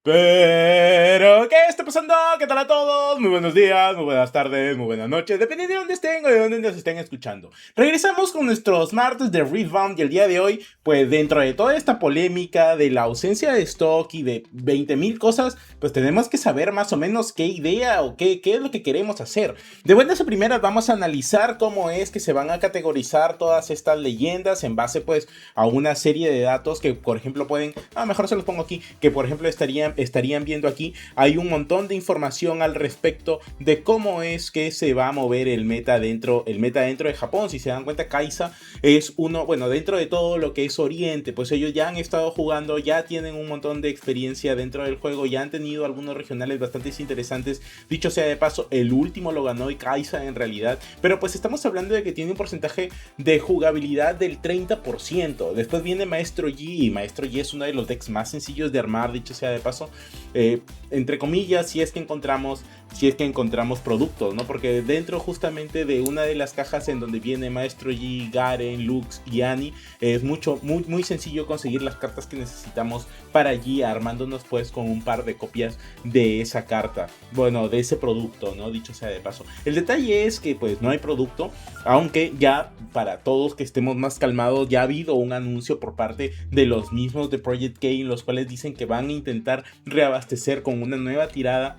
Pero, ¿qué está pasando? ¿Qué tal a todos? Muy buenos días, muy buenas tardes, muy buenas noches, dependiendo de dónde estén o de dónde nos estén escuchando. Regresamos con nuestros martes de Rebound y el día de hoy, pues dentro de toda esta polémica de la ausencia de stock y de 20,000 cosas, pues tenemos que saber más o menos qué idea o qué es lo que queremos hacer. De buenas a primeras vamos a analizar cómo es que se van a categorizar todas estas leyendas en base pues a una serie de datos que por ejemplo pueden, mejor se los pongo aquí, que por ejemplo estarían viendo aquí. Hay un montón de información al respecto de cómo es que se va a mover el meta dentro de Japón. Si se dan cuenta, Kai'Sa es uno, bueno, dentro de todo lo que es Oriente, pues ellos ya han estado jugando, ya tienen un montón de experiencia dentro del juego, ya han tenido algunos regionales bastante interesantes. Dicho sea de paso, el último lo ganó Kai'Sa en realidad, pero pues estamos hablando de que tiene un porcentaje de jugabilidad del 30%. Después viene Maestro Yi, y Maestro Yi es uno de los decks más sencillos de armar, dicho sea de paso, entre comillas, si es que encontramos productos, ¿no? Porque dentro justamente de una de las cajas en donde viene Maestro Yi, Garen, Lux y Annie, es muy sencillo conseguir las cartas que necesitamos para Yi, armándonos pues con un par de copias de esa carta, bueno, de ese producto, ¿no? Dicho sea de paso. El detalle es que pues no hay producto, aunque ya para todos que estemos más calmados, ya ha habido un anuncio por parte de los mismos de Project K, en los cuales dicen que van a intentar reabastecer con una nueva tirada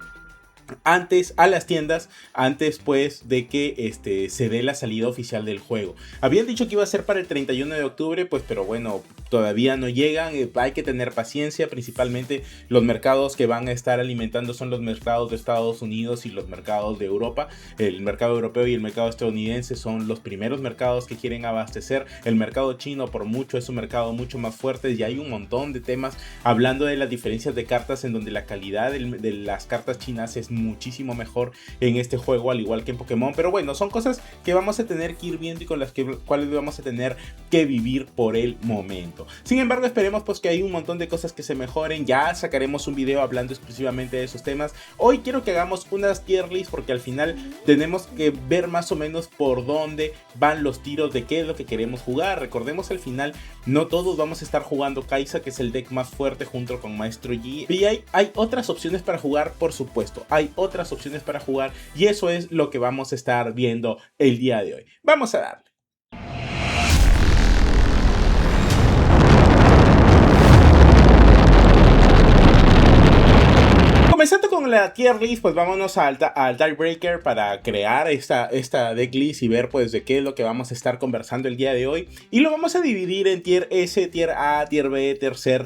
antes a las tiendas, antes pues de que se dé la salida oficial del juego. Habían dicho que iba a ser para el 31 de octubre, pues pero bueno, todavía no llegan, hay que tener paciencia. Principalmente los mercados que van a estar alimentando son los mercados de Estados Unidos y los mercados de Europa. El mercado europeo y el mercado estadounidense son los primeros mercados que quieren abastecer. El mercado chino por mucho es un mercado mucho más fuerte, y hay un montón de temas hablando de las diferencias de cartas, en donde la calidad de las cartas chinas es muchísimo mejor en este juego, al igual que en Pokémon. Pero bueno, son cosas que vamos a tener que ir viendo y con las cuales vamos a tener que vivir por el momento. Sin embargo, esperemos pues que hay un montón de cosas que se mejoren. Ya sacaremos un video hablando exclusivamente de esos temas. Hoy quiero que hagamos unas tier list, porque al final tenemos que ver más o menos por dónde van los tiros de qué es lo que queremos jugar. Recordemos, al final no todos vamos a estar jugando Kai'Sa, que es el deck más fuerte junto con Maestro Yi, y hay otras opciones para jugar, por supuesto. Hay otras opciones para jugar, y eso es lo que vamos a estar viendo el día de hoy. Vamos a darle. Comenzando con la tier list, pues vámonos al tiebreaker para crear esta decklist y ver pues de qué es lo que vamos a estar conversando el día de hoy. Y lo vamos a dividir en tier S, tier A, tier B,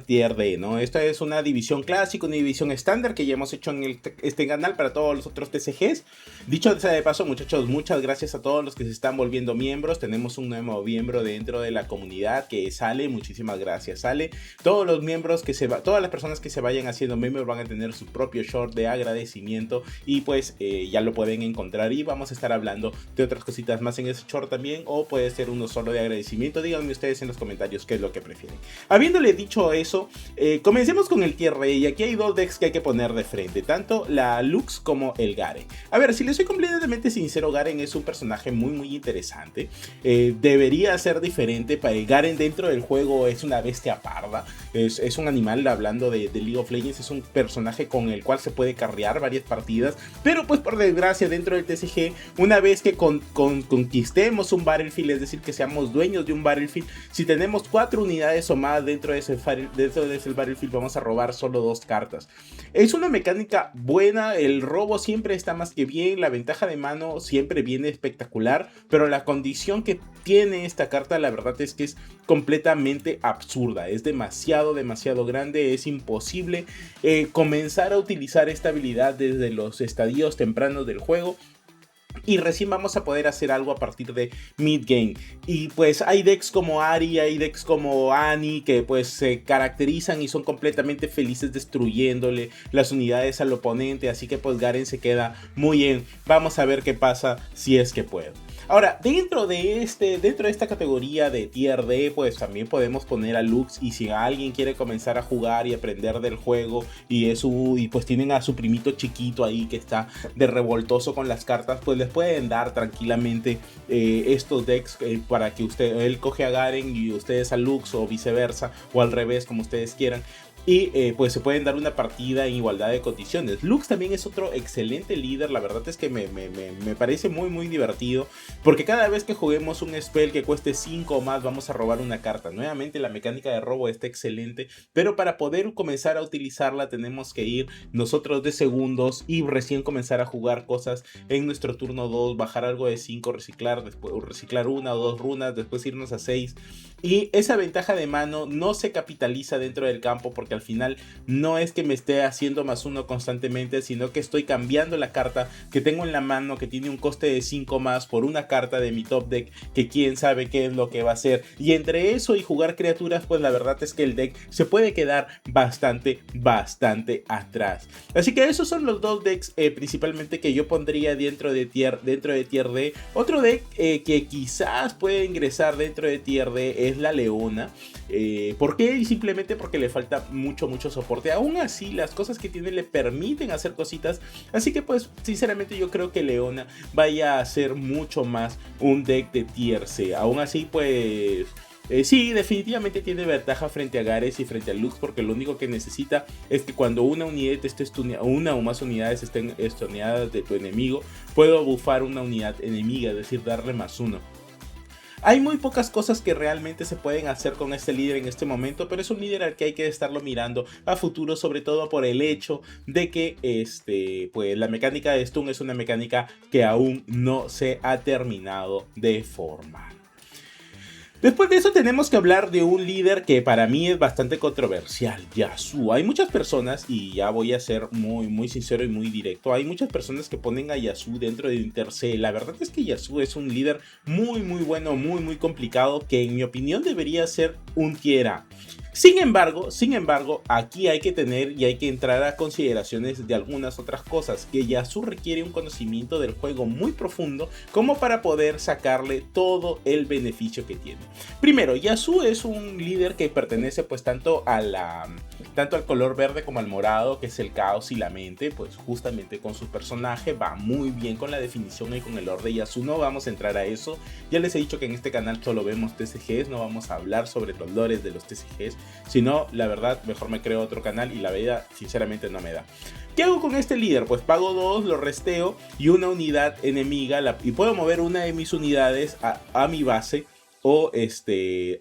tier D, ¿no? Esta es una división clásica, una división estándar que ya hemos hecho en este canal para todos los otros TCGs. Dicho sea de paso, muchachos, muchas gracias a todos los que se están volviendo miembros. Tenemos un nuevo miembro dentro de la comunidad, que es Ale. Muchísimas gracias, Ale. Todos los miembros todas las personas que se vayan haciendo miembros van a tener su propio short de agradecimiento, y pues ya lo pueden encontrar, y vamos a estar hablando de otras cositas más en ese short también, o puede ser uno solo de agradecimiento. Díganme ustedes en los comentarios qué es lo que prefieren. Habiéndole dicho eso, comencemos con el tier rey, y aquí hay dos decks que hay que poner de frente, tanto la Lux como el Garen. A ver, si les soy completamente sincero, Garen es un personaje muy interesante. Debería ser diferente. Para el Garen dentro del juego es una bestia parda, es un animal. Hablando de League of Legends, es un personaje con el cual se puede carrear varias partidas, pero pues por desgracia dentro del TCG, una vez que conquistemos un Battlefield, es decir, que seamos dueños de un Battlefield, si tenemos 4 unidades o más dentro de ese Battlefield, vamos a robar solo 2 cartas. Es una mecánica buena, el robo siempre está más que bien, la ventaja de mano siempre viene espectacular, pero la condición que tiene esta carta, la verdad es que es completamente absurda, es demasiado grande, es imposible comenzar a utilizar esta habilidad desde los estadios tempranos del juego, y recién vamos a poder hacer algo a partir de mid game. Y pues hay decks como Ahri, hay decks como Annie, que pues se caracterizan y son completamente felices destruyéndole las unidades al oponente, así que pues Garen se queda muy bien. Vamos a ver qué pasa si es que puedo. Ahora, dentro de esta categoría de tier D, pues también podemos poner a Lux, y si alguien quiere comenzar a jugar y aprender del juego, y pues tienen a su primito chiquito ahí que está de revoltoso con las cartas, pues les pueden dar tranquilamente estos decks para que él coge a Garen y ustedes a Lux, o viceversa, o al revés, como ustedes quieran. y pues se pueden dar una partida en igualdad de condiciones. Lux también es otro excelente líder, la verdad es que me parece muy divertido, porque cada vez que juguemos un spell que cueste 5 o más vamos a robar una carta. Nuevamente la mecánica de robo está excelente, pero para poder comenzar a utilizarla tenemos que ir nosotros de segundos y recién comenzar a jugar cosas en nuestro turno 2, bajar algo de 5, reciclar, después reciclar una o dos runas, después irnos a 6. Y esa ventaja de mano no se capitaliza dentro del campo, porque al final no es que me esté haciendo +1 constantemente, sino que estoy cambiando la carta que tengo en la mano, que tiene un coste de 5 más, por una carta de mi top deck que quién sabe qué es lo que va a hacer. Y entre eso y jugar criaturas, pues la verdad es que el deck se puede quedar bastante atrás. Así que esos son los dos decks principalmente que yo pondría dentro de tier D. Otro deck que quizás puede ingresar dentro de tier D es la Leona. ¿Por qué? Simplemente porque le falta mucho soporte. Aún así las cosas que tiene le permiten hacer cositas, así que pues sinceramente yo creo que Leona vaya a ser mucho más un deck de tier C. Aún así pues sí, definitivamente tiene ventaja frente a Gares y frente a Lux, porque lo único que necesita es que cuando una unidad esté una o más unidades estén estuneadas de tu enemigo, puedo bufar una unidad enemiga, es decir, darle +1. Hay muy pocas cosas que realmente se pueden hacer con este líder en este momento, pero es un líder al que hay que estarlo mirando a futuro, sobre todo por el hecho de que pues la mecánica de stun es una mecánica que aún no se ha terminado de formar. Después de eso tenemos que hablar de un líder que para mí es bastante controversial, Yasuo. Hay muchas personas, y ya voy a ser muy sincero y muy directo, hay muchas personas que ponen a Yasuo dentro de un tier C. La verdad es que Yasuo es un líder muy bueno, muy complicado, que en mi opinión debería ser un tier A. Sin embargo, aquí hay que tener y hay que entrar a consideraciones de algunas otras cosas, que Yasuo requiere un conocimiento del juego muy profundo como para poder sacarle todo el beneficio que tiene. Primero, Yasuo es un líder que pertenece pues tanto al color verde como al morado, que es el caos y la mente. Pues justamente con su personaje va muy bien con la definición y con el lore de Yasuo. No vamos a entrar a eso, ya les he dicho que en este canal solo vemos TCGs, no vamos a hablar sobre los lores de los TCGs. Si no, la verdad, mejor me creo otro canal y la vida sinceramente no me da. ¿Qué hago con este líder? Pues pago 2, lo resteo y una unidad enemiga, y puedo mover una de mis unidades a mi base, o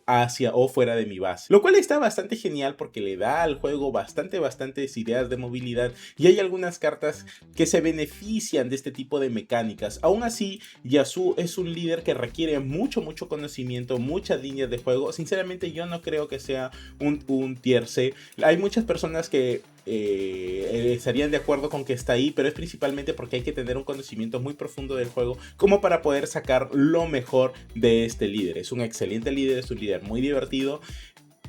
hacia o fuera de mi base, lo cual está bastante genial porque le da al juego bastantes ideas de movilidad, y hay algunas cartas que se benefician de este tipo de mecánicas. Aún así, Yasuo es un líder que requiere mucho conocimiento, muchas líneas de juego. Sinceramente yo no creo que sea un tier C. Hay muchas personas que estarían de acuerdo con que está ahí, pero es principalmente porque hay que tener un conocimiento muy profundo del juego como para poder sacar lo mejor de este líder. Es un excelente líder, es un líder muy divertido.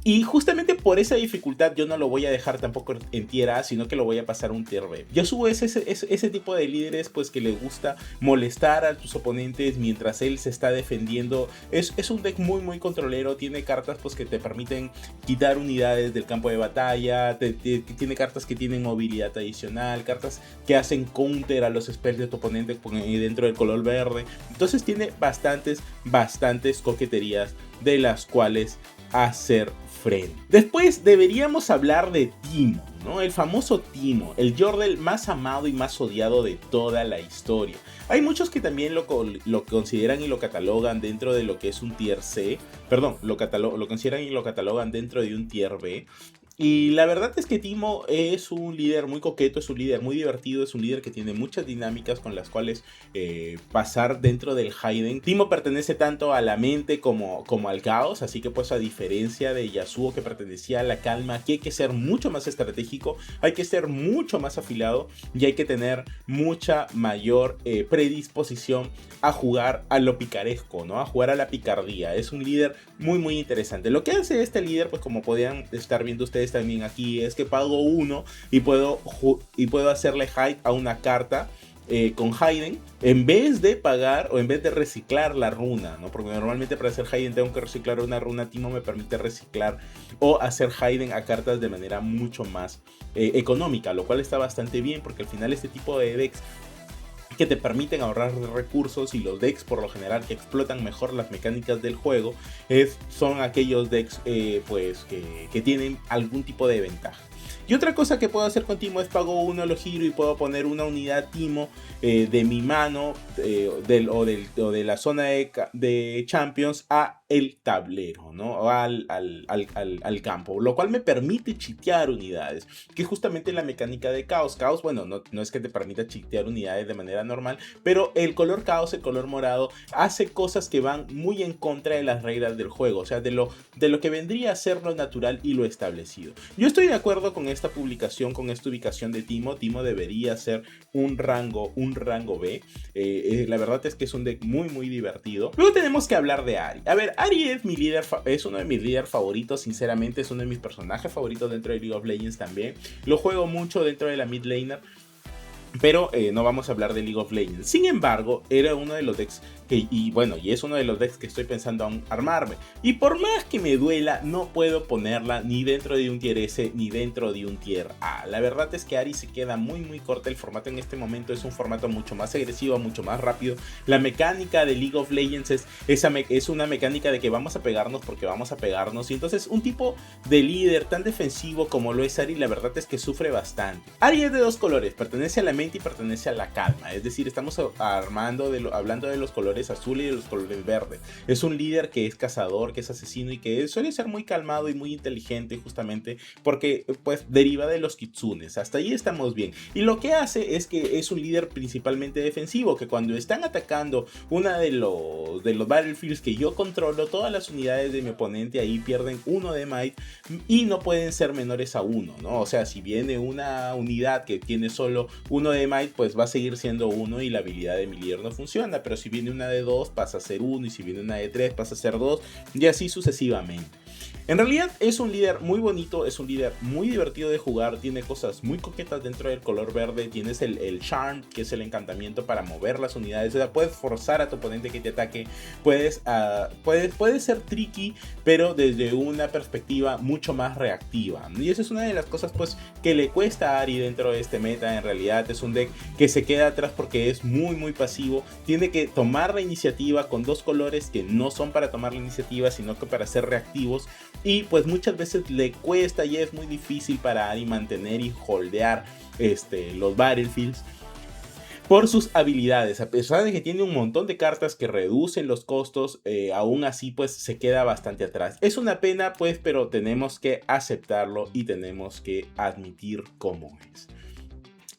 Y justamente por esa dificultad yo no lo voy a dejar tampoco en tier A, sino que lo voy a pasar a un tier B. Yasuo es ese tipo de líderes pues que le gusta molestar a tus oponentes mientras él se está defendiendo. Es un deck muy controlero, tiene cartas pues que te permiten quitar unidades del campo de batalla, tiene cartas que tienen movilidad adicional, cartas que hacen counter a los spells de tu oponente dentro del color verde. Entonces tiene bastantes coqueterías de las cuales hacer frente. Después deberíamos hablar de Teemo, ¿no? El famoso Teemo, el Yordle más amado y más odiado de toda la historia. Hay muchos que también lo consideran y lo catalogan dentro de lo que es un tier C. Perdón, lo consideran y lo catalogan dentro de un tier B. Y la verdad es que Teemo es un líder muy coqueto, es un líder muy divertido, es un líder que tiene muchas dinámicas con las cuales pasar dentro del Hidden. Teemo pertenece tanto a la mente como al caos, así que pues a diferencia de Yasuo, que pertenecía a la calma, aquí hay que ser mucho más estratégico, hay que ser mucho más afilado y hay que tener mucha mayor predisposición a jugar a lo picaresco, ¿no? A jugar a la picardía. Es un líder muy interesante. Lo que hace este líder, pues como podían estar viendo ustedes también aquí, es que pago 1 y puedo hacerle hide a una carta con Hidden, en vez de pagar o en vez de reciclar la runa, ¿no? Porque normalmente para hacer Hidden tengo que reciclar una runa. Teemo me permite reciclar o hacer Hidden a cartas de manera mucho más económica, lo cual está bastante bien, porque al final este tipo de decks que te permiten ahorrar recursos, y los decks por lo general que explotan mejor las mecánicas del juego son aquellos decks que tienen algún tipo de ventaja. Y otra cosa que puedo hacer con Teemo es pago uno, lo giro y puedo poner una unidad Teemo de mi mano o de la zona de Champions a el tablero, ¿no? O al campo, lo cual me permite chitear unidades, que es justamente la mecánica de Caos. Caos, bueno, no es que te permita chitear unidades de manera normal, pero el color Caos, el color morado, hace cosas que van muy en contra de las reglas del juego, o sea, de lo que vendría a ser lo natural y lo establecido. Yo estoy de acuerdo con esta publicación, con esta ubicación de Teemo. Teemo debería ser un rango B. La verdad es que es un deck muy muy divertido. Luego tenemos que hablar de Ahri. A ver, Ahri es uno de mis líderes favoritos, sinceramente es uno de mis personajes favoritos dentro de League of Legends también. Lo juego mucho dentro de la mid laner, pero no vamos a hablar de League of Legends. Sin embargo, era uno de los decks y es uno de los decks que estoy pensando armarme. Y por más que me duela, no puedo ponerla ni dentro de un tier S ni dentro de un tier A. La verdad es que Ahri se queda muy muy corta. El formato en este momento es un formato mucho más agresivo, mucho más rápido. La mecánica de League of Legends es una mecánica de que vamos a pegarnos porque vamos a pegarnos. Y entonces un tipo de líder tan defensivo como lo es Ahri, la verdad es que sufre bastante. Ahri es de dos colores, pertenece a la mente y pertenece a la calma. Es decir, estamos hablando de los colores azul y de los colores verdes. Es un líder que es cazador, que es asesino y que suele ser muy calmado y muy inteligente, justamente porque pues deriva de los kitsunes. Hasta ahí estamos bien. Y lo que hace es que es un líder principalmente defensivo, que cuando están atacando una de los battlefields que yo controlo, todas las unidades de mi oponente ahí pierden 1 de might y no pueden ser menores a 1, ¿no? O sea, si viene una unidad que tiene solo 1 de might, pues va a seguir siendo 1 y la habilidad de mi líder no funciona. Pero si viene una de 2 pasa a ser 1, y si viene una de 3 pasa a ser 2, y así sucesivamente. En realidad es un líder muy bonito, es un líder muy divertido de jugar, tiene cosas muy coquetas dentro del color verde. Tienes el Charm, que es el encantamiento para mover las unidades, o sea, puedes forzar a tu oponente que te ataque, puede ser tricky, pero desde una perspectiva mucho más reactiva. Y esa es una de las cosas pues que le cuesta a Ahri dentro de este meta. En realidad es un deck que se queda atrás porque es muy muy pasivo, tiene que tomar la iniciativa con dos colores que no son para tomar la iniciativa, sino que para ser reactivos. Y pues muchas veces le cuesta y es muy difícil para Ahri mantener y holdear los battlefields por sus habilidades. A pesar de que tiene un montón de cartas que reducen los costos, aún así pues se queda bastante atrás. Es una pena pues, pero tenemos que aceptarlo y tenemos que admitir cómo es.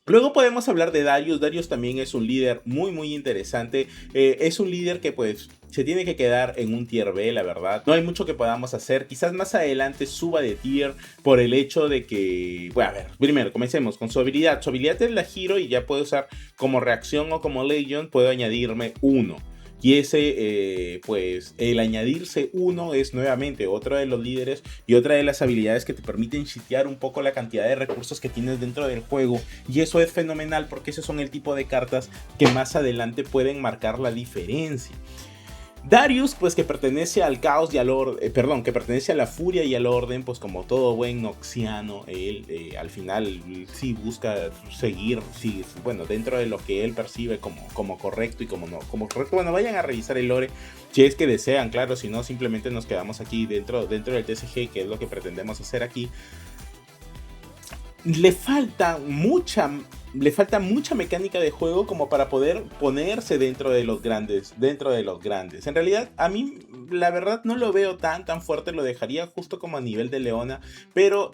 Luego podemos hablar de Darius. Darius también es un líder muy muy interesante. Es un líder que pues se tiene que quedar en un tier B, la verdad. No hay mucho que podamos hacer. Quizás más adelante suba de tier por el hecho de que... Bueno, a ver, primero comencemos con su habilidad. Su habilidad es la giro y ya puedo usar como reacción o como Legion. Puedo añadirme 1. Y ese, pues, el añadirse 1 es nuevamente otro de los líderes y otra de las habilidades que te permiten shitear un poco la cantidad de recursos que tienes dentro del juego. Y eso es fenomenal porque esos son el tipo de cartas que más adelante pueden marcar la diferencia. Darius, pues que pertenece al caos y al orden, que pertenece a la furia y al orden, pues como todo buen noxiano, él al final sí busca seguir, sí, bueno, dentro de lo que él percibe como correcto y como no, como correcto. Bueno, vayan a revisar el lore si es que desean, claro, si no simplemente nos quedamos aquí dentro del TCG, que es lo que pretendemos hacer aquí. Le falta mucha mecánica de juego como para poder ponerse dentro de los grandes. En realidad, a mí la verdad no lo veo tan fuerte, lo dejaría justo como a nivel de Leona, pero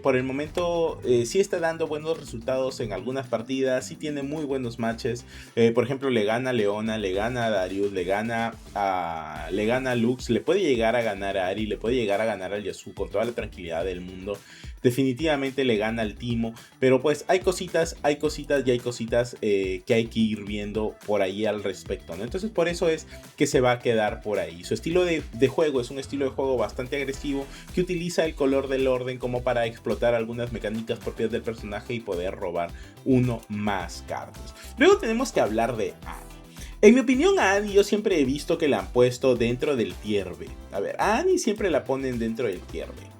por el momento sí está dando buenos resultados en algunas partidas, sí tiene muy buenos matches. Por ejemplo, le gana a Leona, le gana a Darius, le gana a Lux, le puede llegar a ganar a Ahri, le puede llegar a ganar al Yasuo con toda la tranquilidad del mundo. Definitivamente le gana al Teemo, pero pues hay cositas que hay que ir viendo por ahí al respecto, ¿no? Entonces por eso es que se va a quedar por ahí. Su estilo de juego es un estilo de juego bastante agresivo, que utiliza el color del orden como para explotar algunas mecánicas propias del personaje y poder robar uno más cartas. Luego tenemos que hablar de Annie. En mi opinión, a Annie yo siempre he visto que la han puesto dentro del tier B. A ver, a Annie siempre la ponen dentro del tier B.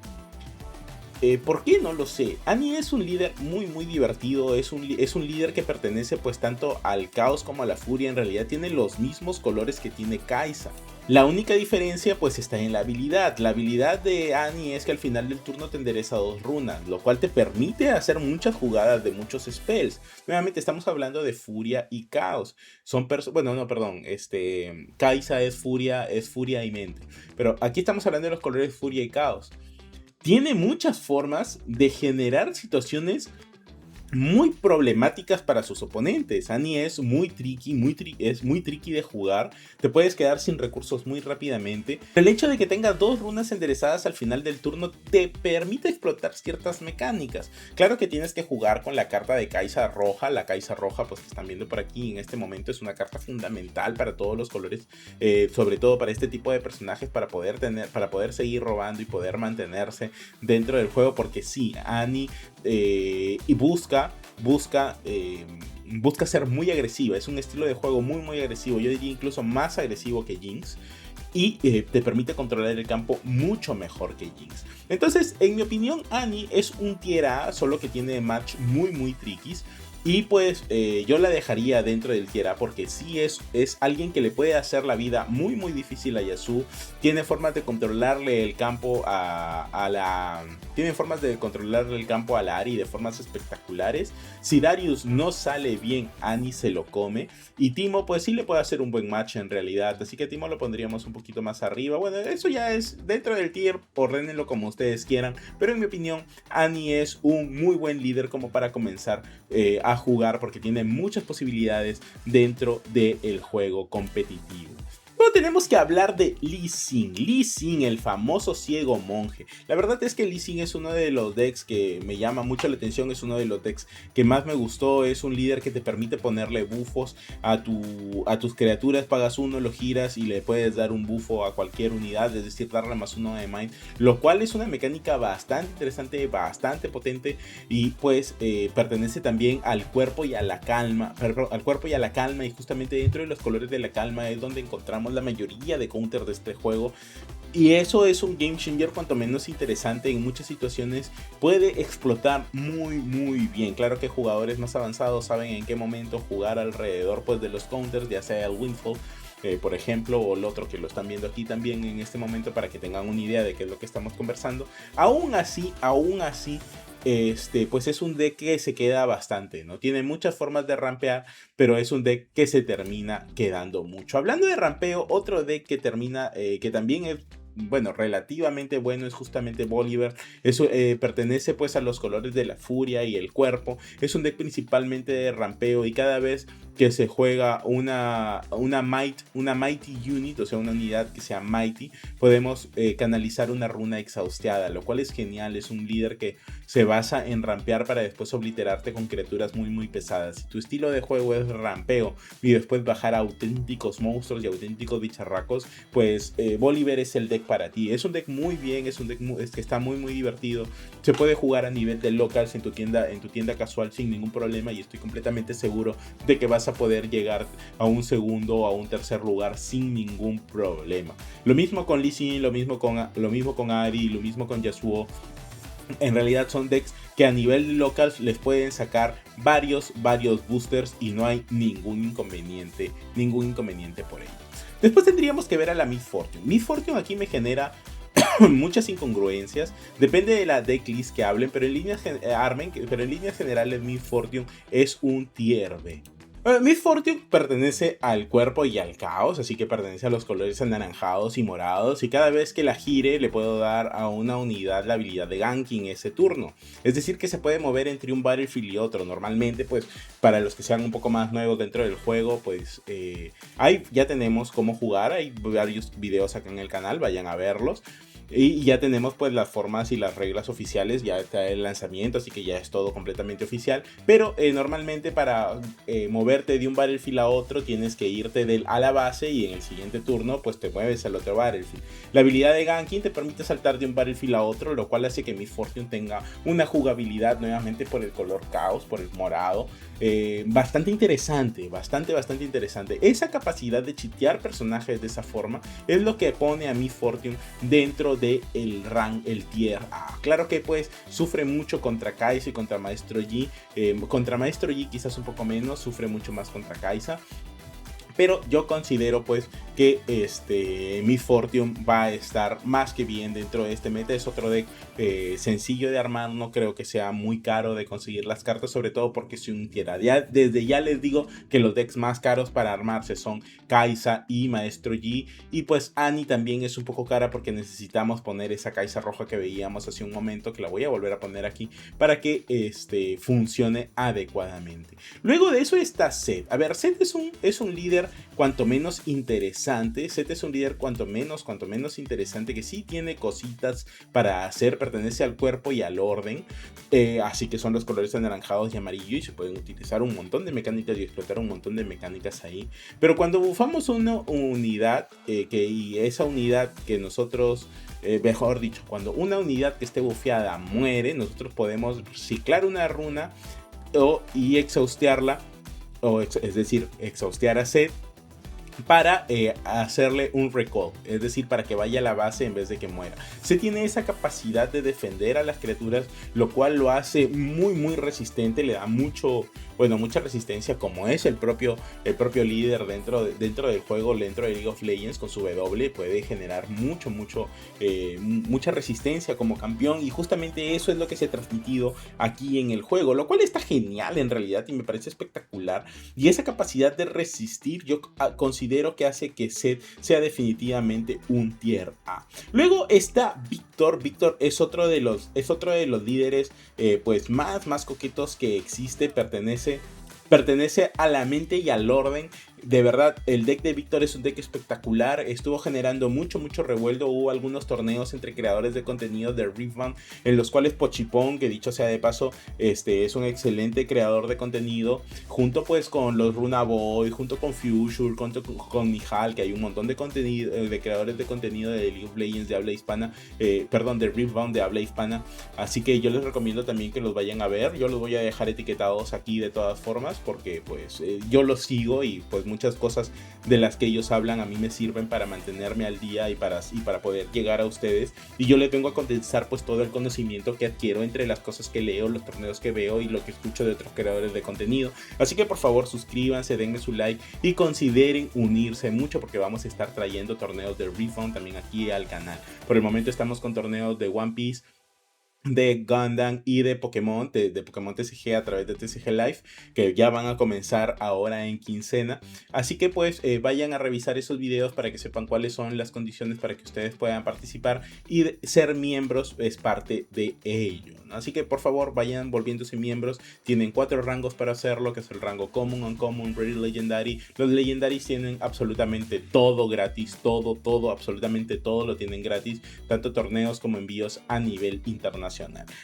¿Por qué? No lo sé. Annie es un líder muy divertido, es un líder que pertenece pues tanto al caos como a la furia, en realidad tiene los mismos colores que tiene Kai'Sa. La única diferencia pues está en la habilidad de Annie es que al final del turno te endereza 2 runas, lo cual te permite hacer muchas jugadas de muchos spells. Nuevamente estamos hablando de furia y caos, bueno no perdón, Kai'Sa es furia y mente, pero aquí estamos hablando de los colores furia y caos. Tiene muchas formas de generar situaciones muy problemáticas para sus oponentes. Annie es muy tricky, es muy tricky de jugar, te puedes quedar sin recursos muy rápidamente. El hecho de que tenga 2 runas enderezadas al final del turno te permite explotar ciertas mecánicas. Claro que tienes que jugar con la carta de Kai'Sa roja, la Kai'Sa roja pues que están viendo por aquí en este momento es una carta fundamental para todos los colores, sobre todo para este tipo de personajes para poder seguir robando y poder mantenerse dentro del juego, porque sí, Annie y busca ser muy agresiva, es un estilo de juego muy agresivo, yo diría incluso más agresivo que Jinx, y te permite controlar el campo mucho mejor que Jinx. Entonces, en mi opinión, Annie es un tier A, solo que tiene match muy triquis. Y pues yo la dejaría dentro del tier A porque sí es alguien que le puede hacer la vida muy difícil a Yasuo. Tiene formas de controlarle el campo tiene formas de controlarle el campo a la Ahri de formas espectaculares. Si Darius no sale bien, Annie se lo come. Y Teemo pues sí le puede hacer un buen match en realidad. Así que Teemo lo pondríamos un poquito más arriba. Bueno, eso ya es dentro del tier, ordénenlo como ustedes quieran. Pero en mi opinión, Annie es un muy buen líder como para comenzar a jugar, porque tiene muchas posibilidades dentro del juego competitivo. Luego tenemos que hablar de Lee Sin. Lee Sin, el famoso ciego monje. La verdad es que Lee Sin es uno de los decks que me llama mucho la atención, es uno de los decks que más me gustó, es un líder que te permite ponerle buffos a tus criaturas, pagas uno, lo giras y le puedes dar un bufo a cualquier unidad, es decir, darle +1 de mind, lo cual es una mecánica bastante interesante, bastante potente y pues pertenece también al cuerpo y a la calma, y justamente dentro de los colores de la calma es donde encontramos la mayoría de counter de este juego. Y eso es un game changer cuanto menos interesante en muchas situaciones, puede explotar muy bien. Claro que jugadores más avanzados saben en qué momento jugar alrededor pues de los counters, ya sea el Windfall por ejemplo, o el otro que lo están viendo aquí también en este momento para que tengan una idea de qué es lo que estamos conversando. Aún así pues es un deck que se queda bastante, ¿no? Tiene muchas formas de rampear, pero es un deck que se termina quedando mucho. Hablando de rampeo, otro deck que termina, que también es, bueno, relativamente bueno, es justamente Volibear. Eso pertenece pues a los colores de la furia y el cuerpo. Es un deck principalmente de rampeo y cada vez que se juega una Mighty Unit, o sea una unidad que sea Mighty, podemos canalizar una runa exhausteada, lo cual es genial. Es un líder que se basa en rampear para después obliterarte con criaturas muy pesadas. Si tu estilo de juego es rampeo y después bajar a auténticos monstruos y auténticos bicharracos, pues Volibear es el deck para ti. Es un deck muy bien, es un deck que está muy divertido. Se puede jugar a nivel de locals en tu tienda casual sin ningún problema y estoy completamente seguro de que vas a poder llegar a un segundo o a un tercer lugar sin ningún problema. Lo mismo con Lee Sin, lo mismo con Ahri, lo mismo con Yasuo. En realidad son decks que a nivel local les pueden sacar varios boosters y no hay ningún inconveniente por ello. Después tendríamos que ver a la Miss Fortune. Miss Fortune aquí me genera muchas incongruencias, depende de la decklist que hablen, pero en líneas generales Miss Fortune es un tier B. Miss Fortune pertenece al cuerpo y al caos, así que pertenece a los colores anaranjados y morados, y cada vez que la gire le puedo dar a una unidad la habilidad de ganking ese turno, es decir que se puede mover entre un battlefield y otro. Normalmente pues para los que sean un poco más nuevos dentro del juego pues ya tenemos cómo jugar, hay varios videos acá en el canal, vayan a verlos. Y ya tenemos pues las formas y las reglas oficiales, ya está el lanzamiento, así que ya es todo completamente oficial. Pero normalmente para moverte de un battlefield a otro tienes que irte a la base y en el siguiente turno pues te mueves al otro battlefield. La habilidad de ganking te permite saltar de un battlefield a otro, lo cual hace que Miss Fortune tenga una jugabilidad nuevamente por el color caos, por el morado, bastante interesante, bastante interesante. Esa capacidad de chitear personajes de esa forma es lo que pone a Miss Fortune dentro de el tier A. Claro que pues sufre mucho contra Kai'Sa y contra Maestro Yi. Contra Maestro Yi quizás un poco menos, sufre mucho más contra Kai'Sa. Pero yo considero pues que Miss Fortune va a estar más que bien dentro de este meta. Es otro deck sencillo de armar, no creo que sea muy caro de conseguir las cartas, sobre todo porque es un tier A. Desde ya les digo que los decks más caros para armarse son Kai'Sa y Maestro Yi. Y pues Annie también es un poco cara porque necesitamos poner esa Kai'Sa roja que veíamos hace un momento, que la voy a volver a poner aquí para que funcione adecuadamente. Luego de eso está Zed. A ver, Zed es un líder cuanto menos interesante. Zed es un líder cuanto menos interesante, que sí tiene cositas para hacer, pertenece al cuerpo y al orden, así que son los colores anaranjados y amarillo y se pueden utilizar un montón de mecánicas y explotar un montón de mecánicas ahí. Pero cuando bufamos una unidad, y esa unidad que nosotros, mejor dicho, cuando una unidad que esté bufeada muere, nosotros podemos ciclar una runa y exhaustearla, es decir, exhaustear a Zed para hacerle un recall, es decir, para que vaya a la base en vez de que muera. Se tiene esa capacidad de defender a las criaturas, lo cual lo hace muy resistente, le da mucha resistencia, como es el propio líder dentro del juego, dentro de League of Legends. Con su W puede generar mucha resistencia como campeón, y justamente eso es lo que se ha transmitido aquí en el juego, lo cual está genial en realidad y me parece espectacular. Y esa capacidad de resistir yo considero que hace que Zed sea definitivamente un tier A. Luego está Víctor. Víctor es otro de los líderes pues más coquetos que existe. Pertenece a la mente y al orden. De verdad, el deck de Víctor es un deck espectacular. Estuvo generando mucho revuelo. Hubo algunos torneos entre creadores de contenido de Riftbound, en los cuales Pochipón, que dicho sea de paso, es un excelente creador de contenido, junto pues con los Runaboy, junto con Future, con Nihal, que hay un montón de contenido, de creadores de contenido de League of Legends de habla hispana, de Riftbound de habla hispana. Así que yo les recomiendo también que los vayan a ver. Yo los voy a dejar etiquetados aquí de todas formas, porque pues yo los sigo y pues muchas cosas de las que ellos hablan a mí me sirven para mantenerme al día y para poder llegar a ustedes, y yo les vengo a condensar pues todo el conocimiento que adquiero entre las cosas que leo, los torneos que veo y lo que escucho de otros creadores de contenido. Así que por favor suscríbanse, denme su like y consideren unirse mucho, porque vamos a estar trayendo torneos de Refund también aquí al canal. Por el momento estamos con torneos de One Piece, de Gundam y de Pokémon, de Pokémon TCG a través de TCG Live, que ya van a comenzar ahora en quincena. Así que pues vayan a revisar esos videos para que sepan cuáles son las condiciones para que ustedes puedan participar, y ser miembros es parte de ello, ¿no? Así que por favor vayan volviéndose miembros. Tienen 4 rangos para hacerlo, que es el rango Common, Uncommon, Rare y Legendary. Los Legendaries tienen absolutamente todo gratis, todo, absolutamente todo lo tienen gratis, tanto torneos como envíos a nivel internacional.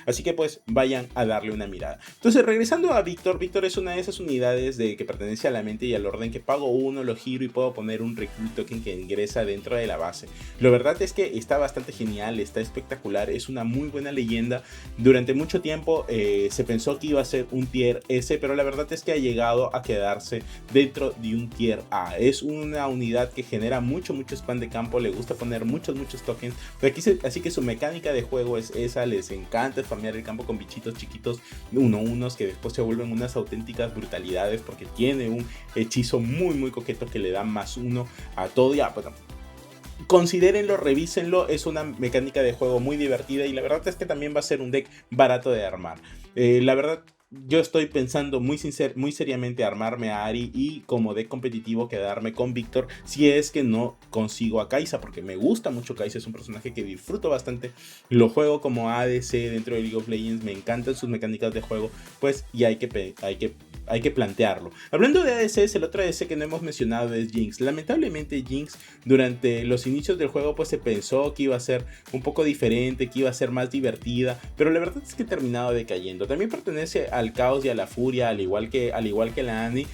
Así que pues vayan a darle una mirada. Entonces, regresando a Víctor. Víctor es una de esas unidades que pertenece a la mente y al orden, que pago uno, lo giro y puedo poner un recruit token que ingresa dentro de la base. La verdad es que está bastante genial, está espectacular, es una muy buena leyenda. Durante mucho tiempo se pensó que iba a ser un tier S, pero la verdad es que ha llegado a quedarse dentro de un tier A. Es una unidad que genera mucho spam de campo, le gusta poner muchos tokens, así que su mecánica de juego es esa. Les encanta spamear el campo con bichitos chiquitos 1/1 que después se vuelven unas auténticas brutalidades, porque tiene un hechizo muy coqueto que le da +1 a todo. Ya, pues, considérenlo, revísenlo, es una mecánica de juego muy divertida, y la verdad es que también va a ser un deck barato de armar. La verdad, yo estoy pensando muy seriamente armarme a Ahri, y como deck competitivo quedarme con Víctor si es que no consigo a Kai'Sa, porque me gusta mucho Kai'Sa, es un personaje que disfruto bastante, lo juego como ADC dentro de League of Legends, me encantan sus mecánicas de juego, pues, y hay que plantearlo. Hablando de ADCs, el otro ADC que no hemos mencionado es Jinx. Lamentablemente Jinx, durante los inicios del juego pues se pensó que iba a ser un poco diferente, que iba a ser más divertida, pero la verdad es que ha terminado decayendo. También pertenece al caos y a la furia, al igual que la Annie.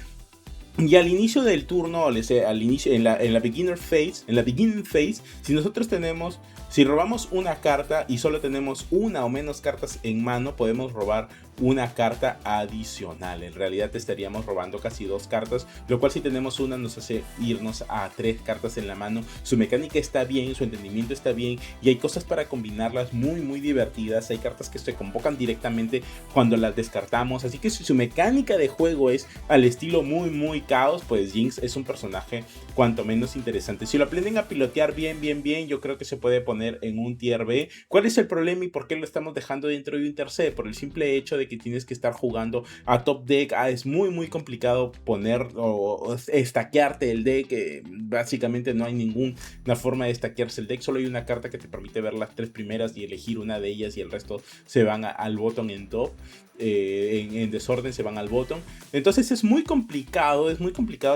Y al inicio del turno, en la beginning phase, si nosotros tenemos Si robamos una carta y solo tenemos una o menos cartas en mano, podemos robar una carta adicional. En realidad estaríamos robando casi 2 cartas, lo cual si tenemos una nos hace irnos a 3 cartas en la mano. Su mecánica está bien, su entendimiento está bien y hay cosas para combinarlas muy divertidas. Hay cartas que se convocan directamente cuando las descartamos, así que si su mecánica de juego es al estilo muy caos, pues Jinx es un personaje cuanto menos interesante. Si lo aprenden a pilotear bien, yo creo que se puede poner en un tier B. ¿Cuál es el problema y por qué lo estamos dejando dentro de un tier C? Por el simple hecho de que tienes que estar jugando a top deck. Es muy complicado poner o stackearte el deck. Básicamente no hay ninguna forma de stackearse el deck, solo hay una carta que te permite ver las 3 primeras y elegir una de ellas y el resto se van al bottom en top. En desorden se van al bottom. Entonces es muy complicado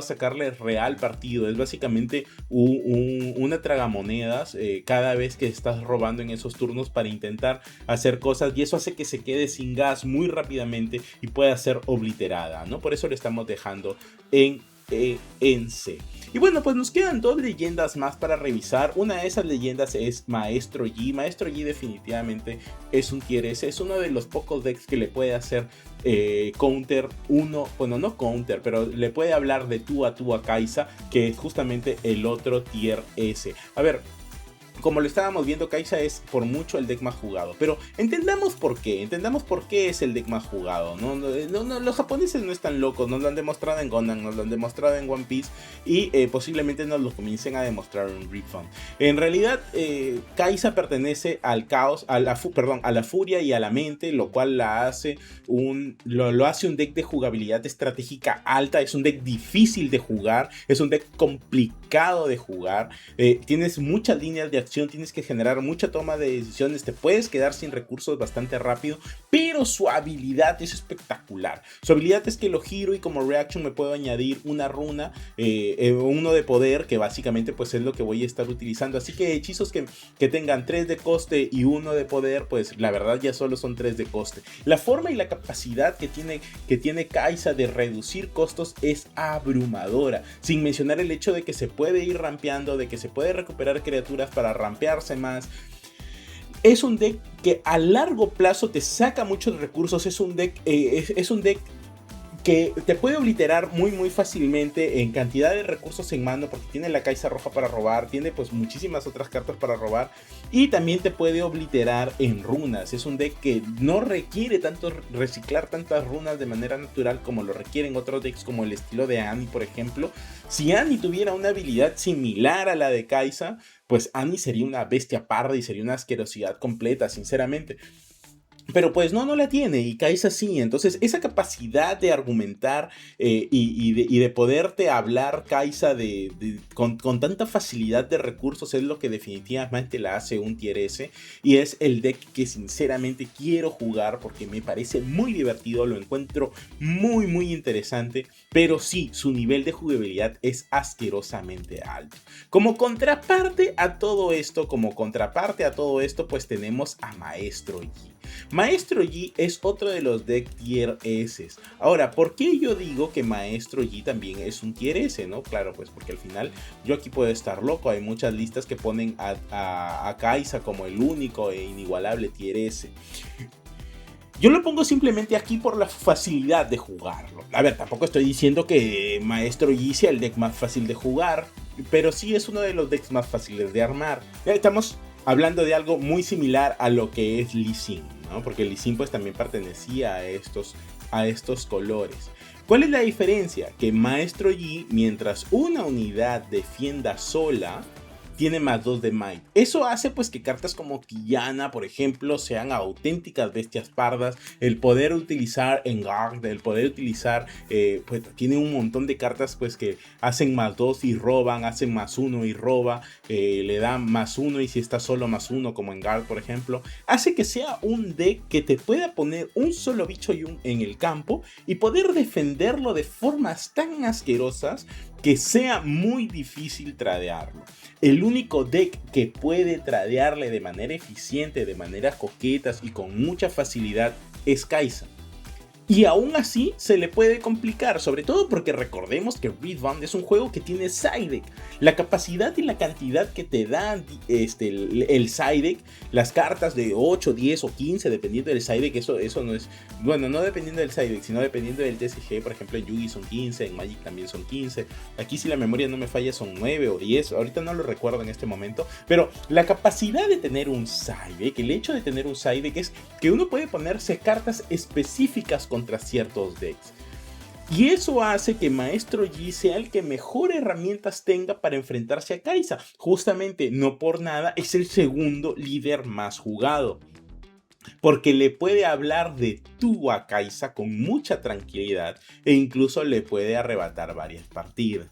sacarle real partido. Es básicamente una tragamonedas cada vez que estás robando en esos turnos para intentar hacer cosas, y eso hace que se quede sin gas muy rápidamente y pueda ser obliterada, ¿no? Por eso le estamos dejando en C. Y bueno, pues nos quedan 2 leyendas más para revisar. Una de esas leyendas es Maestro Yi. Maestro Yi definitivamente es un tier S. Es uno de los pocos decks que le puede hacer counter bueno, no counter, pero le puede hablar de tú a Kai'Sa, que es justamente el otro tier S. A ver, como lo estábamos viendo, Kai'Sa es por mucho el deck más jugado, pero entendamos por qué es el deck más jugado, ¿no? Los japoneses no están locos, nos lo han demostrado en Gundam, nos lo han demostrado en One Piece y posiblemente nos lo comiencen a demostrar en Refund. En realidad, Kai'Sa pertenece al caos, a la furia y a la mente, lo cual lo hace un deck de jugabilidad estratégica alta. Es un deck difícil de jugar, es un deck complicado de jugar, tienes muchas líneas de acción, tienes que generar mucha toma de decisiones, te puedes quedar sin recursos bastante rápido, pero su habilidad es espectacular. Su habilidad es que lo giro y como reaction me puedo añadir una runa, uno de poder, que básicamente pues es lo que voy a estar utilizando. Así que hechizos que tengan 3 de coste y 1 de poder, pues la verdad ya solo son 3 de coste. La forma y la capacidad que tiene Kai'Sa de reducir costos es abrumadora, sin mencionar el hecho de que se puede ir rampeando, de que se puede recuperar criaturas para rampearse más. Es un deck que a largo plazo te saca muchos recursos. Es un deck que te puede obliterar muy fácilmente en cantidad de recursos en mano, porque tiene la Kai'Sa roja para robar, tiene pues muchísimas otras cartas para robar, y también te puede obliterar en runas. Es un deck que no requiere reciclar tantas runas de manera natural como lo requieren otros decks, como el estilo de Annie, por ejemplo. Si Annie tuviera una habilidad similar a la de Kai'Sa, pues Annie sería una bestia parda y sería una asquerosidad completa, sinceramente. Pero pues no la tiene, y Kai'Sa sí. Entonces esa capacidad de argumentar y de poderte hablar Kai'Sa con tanta facilidad de recursos es lo que definitivamente la hace un tier S. Y es el deck que sinceramente quiero jugar porque me parece muy divertido, lo encuentro muy interesante. Pero sí, su nivel de jugabilidad es asquerosamente alto. Como contraparte a todo esto, pues tenemos a Maestro Yi. Maestro Yi es otro de los deck tier S. Ahora, ¿por qué yo digo que Maestro Yi también es un tier S, no? Claro, pues porque al final yo aquí puedo estar loco. Hay muchas listas que ponen a Kai'Sa como el único e inigualable tier S. Yo lo pongo simplemente aquí por la facilidad de jugarlo. A ver, tampoco estoy diciendo que Maestro Yi sea el deck más fácil de jugar, pero sí es uno de los decks más fáciles de armar. Estamos hablando de algo muy similar a lo que es Lee Sin, ¿no? Porque Lee Sin pues también pertenecía a estos colores. ¿Cuál es la diferencia? Que Maestro Yi, mientras una unidad defienda sola, tiene más 2 de Might. Eso hace pues que cartas como Qiyana, por ejemplo, sean auténticas bestias pardas. El poder utilizar Engard, el poder utilizar, pues tiene un montón de cartas pues que hacen más 2 y roban, hacen más 1 y roba, le dan más 1 y si está solo más 1 como Engard, por ejemplo. Hace que sea un deck que te pueda poner un solo bicho en el campo y poder defenderlo de formas tan asquerosas que sea muy difícil tradearlo. El único deck que puede tradearle de manera eficiente, de manera coquetas y con mucha facilidad es Kai'Sa. Y aún así se le puede complicar, sobre todo porque recordemos que Riftbound es un juego que tiene side deck. La capacidad y la cantidad que te da el side deck, las cartas de 8, 10 o 15, dependiendo del side deck, eso no es... Bueno, no dependiendo del side deck, sino dependiendo del TCG. Por ejemplo, en Yugi son 15, en Magic también son 15. Aquí, si la memoria no me falla, son 9 o 10. Ahorita no lo recuerdo en este momento. Pero la capacidad de tener un side deck, el hecho de tener un side deck es que uno puede ponerse cartas específicas contra ciertos decks. Y eso hace que Maestro Yi sea el que mejor herramientas tenga para enfrentarse a Kai'Sa. Justamente, no por nada, es el segundo líder más jugado. Porque le puede hablar de tú a Kai'Sa con mucha tranquilidad e incluso le puede arrebatar varias partidas.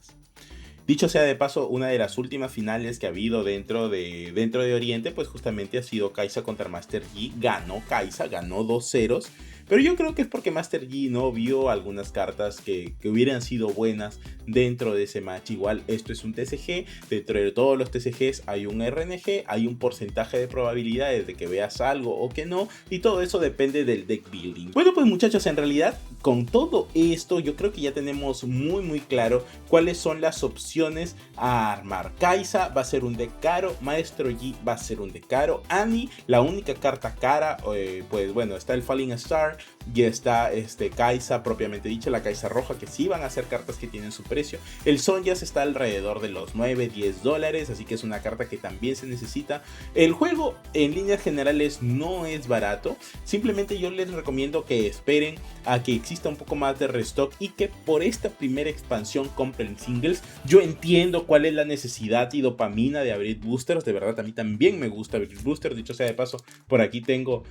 Dicho sea de paso, una de las últimas finales que ha habido dentro de Oriente, pues justamente ha sido Kai'Sa contra Master Yi. Ganó Kai'Sa, ganó 2-0. Pero yo creo que es porque Master Yi no vio algunas cartas que hubieran sido buenas dentro de ese match. Igual esto es un TCG, dentro de todos los TCGs hay un RNG, hay un porcentaje de probabilidades de que veas algo o que no, y todo eso depende del deck building. Bueno, pues muchachos, en realidad con todo esto yo creo que ya tenemos muy claro cuáles son las opciones a armar. Kai'Sa va a ser un deck caro, Maestro Yi va a ser un deck caro, Annie, la única carta cara, pues bueno, está el Falling Star y está Kai'Sa propiamente dicha, la Kai'Sa roja, que sí van a ser cartas que tienen su precio. El Zhonya's está alrededor de los 9-10 dólares, así que es una carta que también se necesita. El juego en líneas generales no es barato, simplemente yo les recomiendo que esperen a que exista un poco más de restock y que por esta primera expansión compren singles. Yo entiendo cuál es la necesidad y dopamina de abrir boosters, de verdad a mí también me gusta abrir boosters, dicho sea de paso, por aquí tengo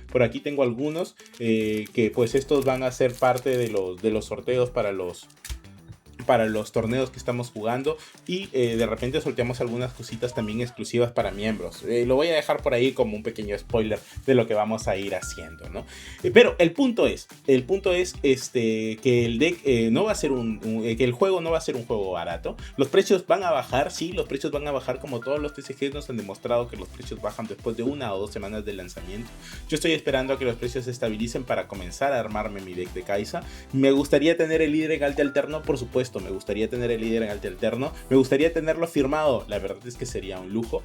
algunos que pues estos van a ser parte de los sorteos para los torneos que estamos jugando, y de repente sorteamos algunas cositas también exclusivas para miembros. Lo voy a dejar por ahí como un pequeño spoiler de lo que vamos a ir haciendo, ¿no? Pero el punto es que el deck no va a ser que el juego no va a ser un juego barato. Los precios van a bajar, sí, los precios van a bajar, como todos los TCGs nos han demostrado que los precios bajan después de 1 o 2 semanas de lanzamiento. Yo estoy esperando a que los precios se estabilicen para comenzar a armarme mi deck de Kai'Sa. Me gustaría tener el líder en arte alterno, por supuesto. Me gustaría tener el líder en arte alterno, me gustaría tenerlo firmado. La verdad es que sería un lujo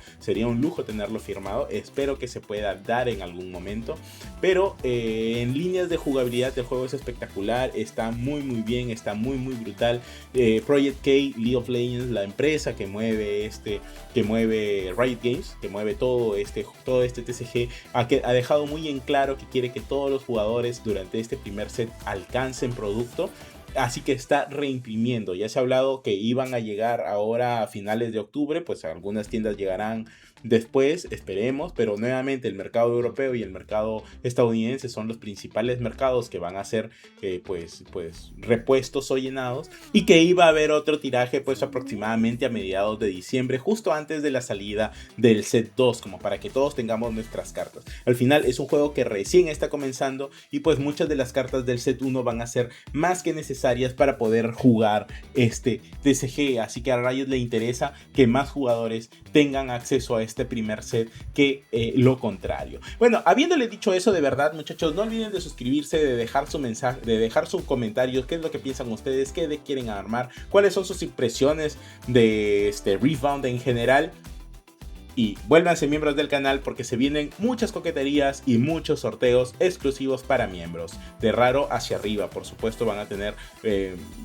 tenerlo firmado. Espero que se pueda dar en algún momento, pero en líneas de jugabilidad el juego es espectacular, está muy bien, está muy brutal. Project K, League of Legends, la empresa que mueve Riot Games, que mueve todo este TCG, ha dejado muy en claro que quiere que todos los jugadores durante este primer set alcancen producto. Así que está reimprimiendo. Ya se ha hablado que iban a llegar ahora a finales de octubre, pues algunas tiendas llegarán después, esperemos, pero nuevamente el mercado europeo y el mercado estadounidense son los principales mercados que van a ser pues repuestos o llenados, y que iba a haber otro tiraje pues aproximadamente a mediados de diciembre, justo antes de la salida del set 2, como para que todos tengamos nuestras cartas. Al final es un juego que recién está comenzando, y pues muchas de las cartas del set 1 van a ser más que necesarias para poder jugar este TCG, así que a Riot le interesa que más jugadores tengan acceso a este primer set que lo contrario. Bueno, habiéndole dicho eso, de verdad muchachos, no olviden de suscribirse, de dejar su mensaje, de dejar sus comentarios, qué es lo que piensan ustedes, qué deck quieren armar, cuáles son sus impresiones de Riftbound en general. Y vuélvanse miembros del canal porque se vienen muchas coqueterías y muchos sorteos exclusivos para miembros. De raro hacia arriba, por supuesto, van a tener,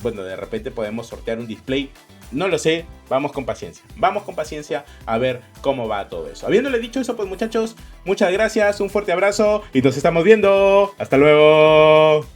bueno, de repente podemos sortear un display. No lo sé, vamos con paciencia a ver cómo va todo eso. Habiéndole dicho eso, pues muchachos, muchas gracias, un fuerte abrazo y nos estamos viendo. ¡Hasta luego!